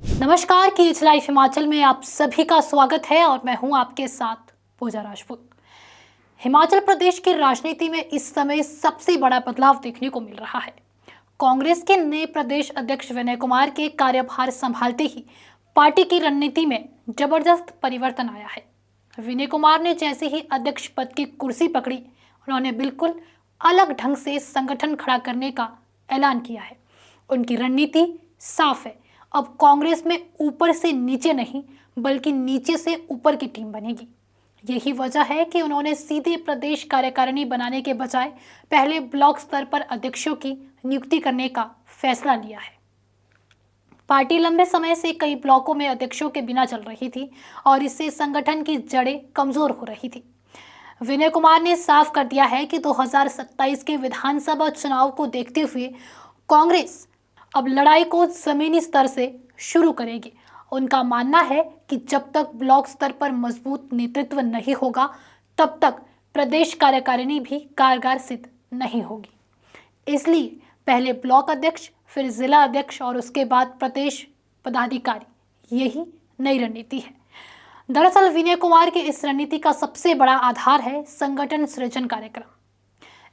नमस्कार, cage life Himachal में आप सभी का स्वागत है और मैं हूं आपके साथ पूजा राजपूत। हिमाचल प्रदेश की राजनीति में इस समय सबसे बड़ा बदलाव देखने को मिल रहा है। कांग्रेस के नए प्रदेश अध्यक्ष विनय कुमार के कार्यभार संभालते ही पार्टी की रणनीति में जबरदस्त परिवर्तन आया है। विनय कुमार ने जैसे ही अध्यक्ष पद की कुर्सी पकड़ी, उन्होंने बिल्कुल अलग ढंग से संगठन खड़ा करने का ऐलान किया है। उनकी रणनीति साफ है। अब कांग्रेस में ऊपर से नीचे नहीं बल्कि नीचे से ऊपर की टीम बनेगी। यही वजह है कि उन्होंने सीधे प्रदेश कार्यकारिणी बनाने के बजाय पहले ब्लॉक स्तर पर अध्यक्षों की नियुक्ति करने का फैसला लिया है। पार्टी लंबे समय से कई ब्लॉकों में अध्यक्षों के बिना चल रही थी और इससे संगठन की जड़ें कमजोर हो रही थी। विनय कुमार ने साफ कर दिया है कि 2027 के विधानसभा चुनाव को देखते हुए कांग्रेस अब लड़ाई को जमीनी स्तर से शुरू करेगी। उनका मानना है कि जब तक ब्लॉक स्तर पर मजबूत नेतृत्व नहीं होगा तब तक प्रदेश कार्यकारिणी भी कारगर सिद्ध नहीं होगी। इसलिए पहले ब्लॉक अध्यक्ष, फिर जिला अध्यक्ष और उसके बाद प्रदेश पदाधिकारी, यही नई रणनीति है। दरअसल विनय कुमार की इस रणनीति का सबसे बड़ा आधार है संगठन सृजन कार्यक्रम।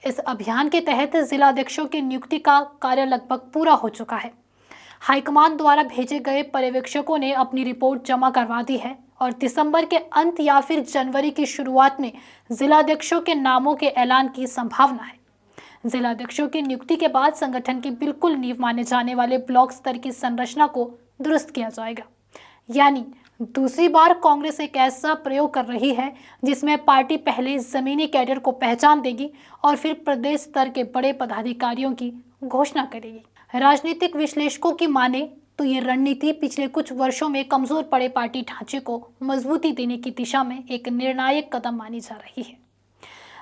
इस अभियान के तहत जिला अध्यक्षों की नियुक्ति का कार्य लगभग पूरा हो चुका है। हाईकमान द्वारा भेजे गए पर्यवेक्षकों ने अपनी रिपोर्ट जमा करवा दी है और दिसंबर के अंत या फिर जनवरी की शुरुआत में जिला अध्यक्षों के नामों के ऐलान की संभावना है। जिला अध्यक्षों की नियुक्ति के बाद संगठन की बिल्कुल नींव माने जाने वाले ब्लॉक स्तर की संरचना को दुरुस्त किया जाएगा। यानी दूसरी बार कांग्रेस एक ऐसा प्रयोग कर रही है जिसमें पार्टी पहले जमीनी कैडर को पहचान देगी और फिर प्रदेश स्तर के बड़े पदाधिकारियों की घोषणा करेगी। राजनीतिक विश्लेषकों की माने तो ये रणनीति पिछले कुछ वर्षों में कमजोर पड़े पार्टी ढांचे को मजबूती देने की दिशा में एक निर्णायक कदम मानी जा रही है।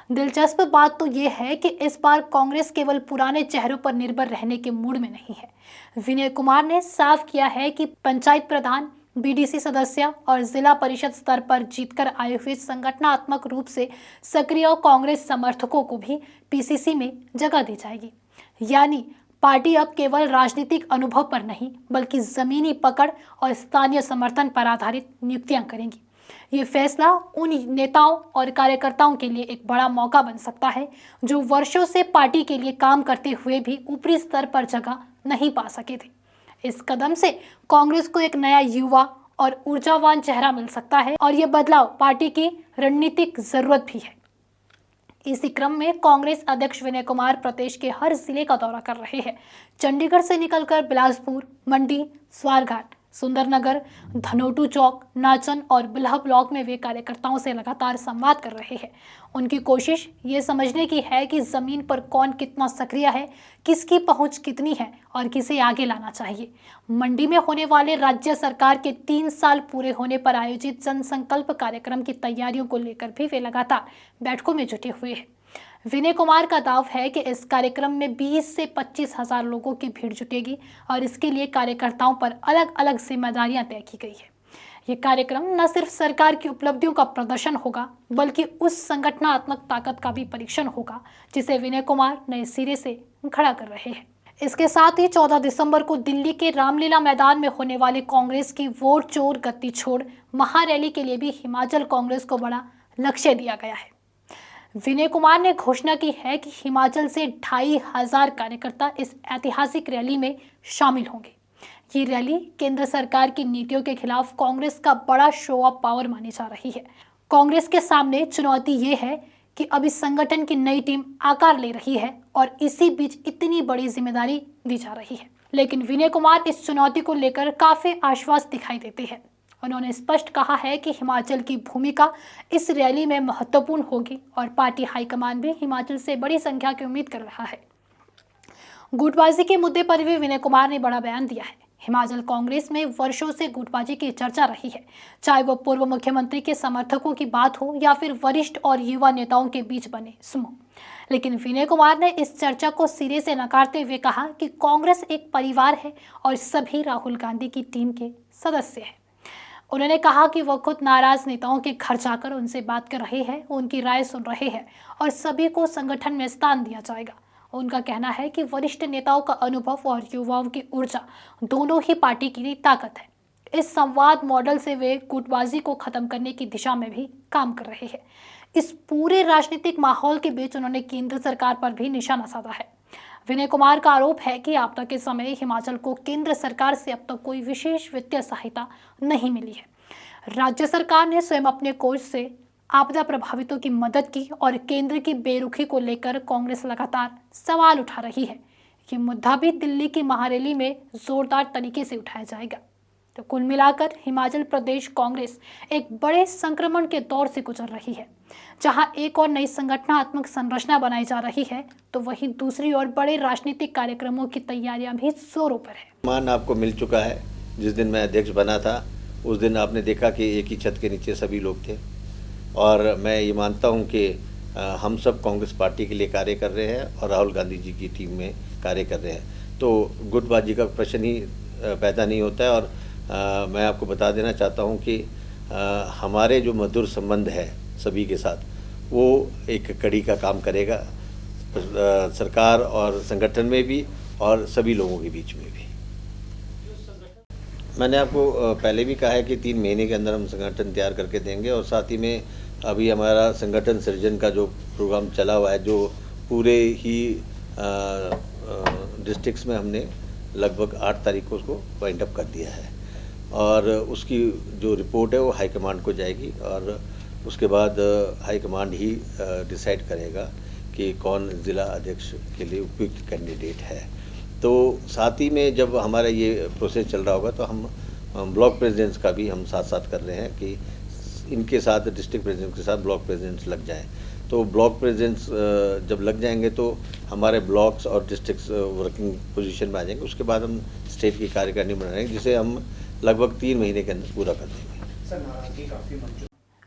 दिलचस्प बात तो यह है कि इस बार कांग्रेस केवल पुराने चेहरों पर निर्भर रहने के मूड में नहीं है। विनय कुमार ने साफ किया है कि पंचायत प्रधान, बीडीसी सदस्य और जिला परिषद स्तर पर जीतकर आए हुए संगठनात्मक रूप से सक्रिय कांग्रेस समर्थकों को भी पीसीसी में जगह दी जाएगी। यानी पार्टी अब केवल राजनीतिक अनुभव पर नहीं बल्कि जमीनी पकड़ और स्थानीय समर्थन पर आधारित नियुक्तियां करेंगी। ये फैसला उन नेताओं और कार्यकर्ताओं के लिए एक बड़ा मौका बन सकता है जो वर्षों से पार्टी के लिए काम करते हुए भी ऊपरी स्तर पर जगह नहीं पा सके थे। इस कदम से कांग्रेस को एक नया युवा और ऊर्जावान चेहरा मिल सकता है और यह बदलाव पार्टी की रणनीतिक जरूरत भी है। इसी क्रम में कांग्रेस अध्यक्ष विनय कुमार प्रदेश के हर जिले का दौरा कर रहे हैं। चंडीगढ़ से निकलकर बिलासपुर, मंडी, स्वारघाट, सुंदरनगर, धनोटू चौक, नाचन और बिल्हा ब्लॉक में वे कार्यकर्ताओं से लगातार संवाद कर रहे हैं। उनकी कोशिश ये समझने की है कि जमीन पर कौन कितना सक्रिय है, किसकी पहुंच कितनी है और किसे आगे लाना चाहिए। मंडी में होने वाले राज्य सरकार के 3 साल पूरे होने पर आयोजित जनसंकल्प कार्यक्रम की तैयारियों को लेकर भी वे लगातार बैठकों में जुटे हुए हैं। विनय कुमार का दाव है कि इस कार्यक्रम में 20 से 25 हजार लोगों की भीड़ जुटेगी और इसके लिए कार्यकर्ताओं पर अलग अलग जिम्मेदारियां तय की गई है। ये कार्यक्रम न सिर्फ सरकार की उपलब्धियों का प्रदर्शन होगा बल्कि उस संगठनात्मक ताकत का भी परीक्षण होगा जिसे विनय कुमार नए सिरे से खड़ा कर रहे हैं। इसके साथ ही 14 दिसंबर को दिल्ली के रामलीला मैदान में होने वाली कांग्रेस की वोट चोर गद्दी छोड़ महारैली के लिए भी हिमाचल कांग्रेस को बड़ा लक्ष्य दिया गया है। विनय कुमार ने घोषणा की है कि हिमाचल से 2500 कार्यकर्ता इस ऐतिहासिक रैली में शामिल होंगे। ये रैली केंद्र सरकार की नीतियों के खिलाफ कांग्रेस का बड़ा शो ऑफ पावर मानी जा रही है। कांग्रेस के सामने चुनौती ये है कि अब इस संगठन की नई टीम आकार ले रही है और इसी बीच इतनी बड़ी जिम्मेदारी दी जा रही है। लेकिन विनय कुमार इस चुनौती को लेकर काफी आश्वस्त दिखाई देते हैं। उन्होंने स्पष्ट कहा है कि हिमाचल की भूमिका इस रैली में महत्वपूर्ण होगी और पार्टी हाईकमान भी हिमाचल से बड़ी संख्या की उम्मीद कर रहा है। गुटबाजी के मुद्दे पर भी विनय कुमार ने बड़ा बयान दिया है। हिमाचल कांग्रेस में वर्षों से गुटबाजी की चर्चा रही है, चाहे वो पूर्व मुख्यमंत्री के समर्थकों की बात हो या फिर वरिष्ठ और युवा नेताओं के बीच बने समूह। लेकिन विनय कुमार ने इस चर्चा को सिरे से नकारते हुए कहा कि कांग्रेस एक परिवार है और सभी राहुल गांधी की टीम के सदस्य हैं। उन्होंने कहा कि वह खुद नाराज नेताओं के घर जाकर उनसे बात कर रहे हैं, उनकी राय सुन रहे हैं और सभी को संगठन में स्थान दिया जाएगा। उनका कहना है कि वरिष्ठ नेताओं का अनुभव और युवाओं की ऊर्जा दोनों ही पार्टी की ताकत है। इस संवाद मॉडल से वे गुटबाजी को खत्म करने की दिशा में भी काम कर रहे हैं। इस पूरे राजनीतिक माहौल के बीच उन्होंने केंद्र सरकार पर भी निशाना साधा है। विनय कुमार का आरोप है कि आपदा के समय हिमाचल को केंद्र सरकार से अब तक कोई विशेष वित्तीय सहायता नहीं मिली है। राज्य सरकार ने स्वयं अपने कोष से आपदा प्रभावितों की मदद की और केंद्र की बेरुखी को लेकर कांग्रेस लगातार सवाल उठा रही है। ये मुद्दा भी दिल्ली की महारैली में जोरदार तरीके से उठाया जाएगा। तो कुल मिलाकर हिमाचल प्रदेश कांग्रेस एक बड़े संक्रमण के दौर से गुजर रही है, जहां एक और नई संगठनात्मक संरचना बनाई जा रही है, तो वहीं दूसरी ओर बड़े राजनीतिक कार्यक्रमों की तैयारियां भी जोरों पर है। मान आपको मिल चुका है। जिस दिन मैं अध्यक्ष बना था उस दिन आपने देखा कि एक ही छत के नीचे सभी लोग थे, और मैं ये मानता हूँ कि हम सब कांग्रेस पार्टी के लिए कार्य कर रहे हैं और राहुल गांधी जी की टीम में कार्य कर रहे हैं। तो गुटबाजी का प्रश्न ही पैदा नहीं होता है। और मैं आपको बता देना चाहता हूँ कि हमारे जो मधुर संबंध है सभी के साथ, वो एक कड़ी का काम करेगा सरकार और संगठन में भी और सभी लोगों के बीच में भी। मैंने आपको पहले भी कहा है कि 3 महीने के अंदर हम संगठन तैयार करके देंगे, और साथ ही में अभी हमारा संगठन सृजन का जो प्रोग्राम चला हुआ है, जो पूरे ही डिस्ट्रिक्ट्स में हमने लगभग 8 तारीख को उसको वाइंड अप कर दिया है, और उसकी जो रिपोर्ट है वो हाईकमांड को जाएगी, और उसके बाद हाईकमांड ही डिसाइड करेगा कि कौन ज़िला अध्यक्ष के लिए उपयुक्त कैंडिडेट है। तो साथ ही में जब हमारा ये प्रोसेस चल रहा होगा तो हम ब्लॉक प्रेसिडेंट्स का भी हम साथ साथ कर रहे हैं कि इनके साथ डिस्ट्रिक्ट प्रेसिडेंट के साथ ब्लॉक प्रेसिडेंट्स लग जाएं। तो ब्लॉक प्रेसिडेंट्स जब लग जाएंगे तो हमारे ब्लॉक्स और डिस्ट्रिक्ट्स वर्किंग पोजीशन में आ जाएंगे। उसके बाद हम स्टेट की कार्यकारिणी बनाएंगे, जिसे हम लगभग 3 महीने के अंदर पूरा कर देंगे।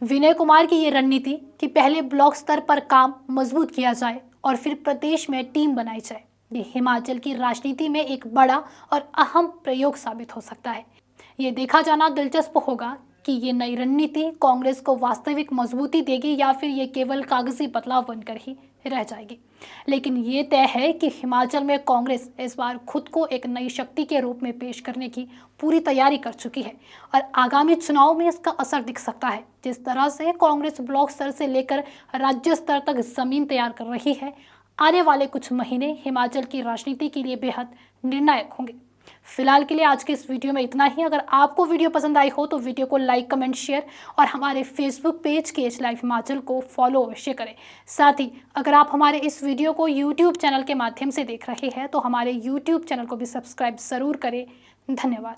विनय कुमार की ये रणनीति कि पहले ब्लॉक स्तर पर काम मजबूत किया जाए और फिर प्रदेश में टीम बनाई जाए, ये हिमाचल की राजनीति में एक बड़ा और अहम प्रयोग साबित हो सकता है। ये देखा जाना दिलचस्प होगा कि ये नई रणनीति कांग्रेस को वास्तविक मजबूती देगी या फिर ये केवल कागजी बदलाव बनकर ही रह जाएगी। लेकिन ये तय है कि हिमाचल में कांग्रेस इस बार खुद को एक नई शक्ति के रूप में पेश करने की पूरी तैयारी कर चुकी है, और आगामी चुनाव में इसका असर दिख सकता है। जिस तरह से कांग्रेस ब्लॉक स्तर से लेकर राज्य स्तर तक जमीन तैयार कर रही है, आने वाले कुछ महीने हिमाचल की राजनीति के लिए बेहद निर्णायक होंगे। फिलहाल के लिए आज के इस वीडियो में इतना ही। अगर आपको वीडियो पसंद आई हो तो वीडियो को लाइक, कमेंट, शेयर और हमारे Facebook page KH live Himachal को फॉलो अवश्य करें। साथ ही अगर आप हमारे इस वीडियो को यूट्यूब चैनल के माध्यम से देख रहे हैं तो हमारे यूट्यूब चैनल को भी सब्सक्राइब जरूर करें। धन्यवाद।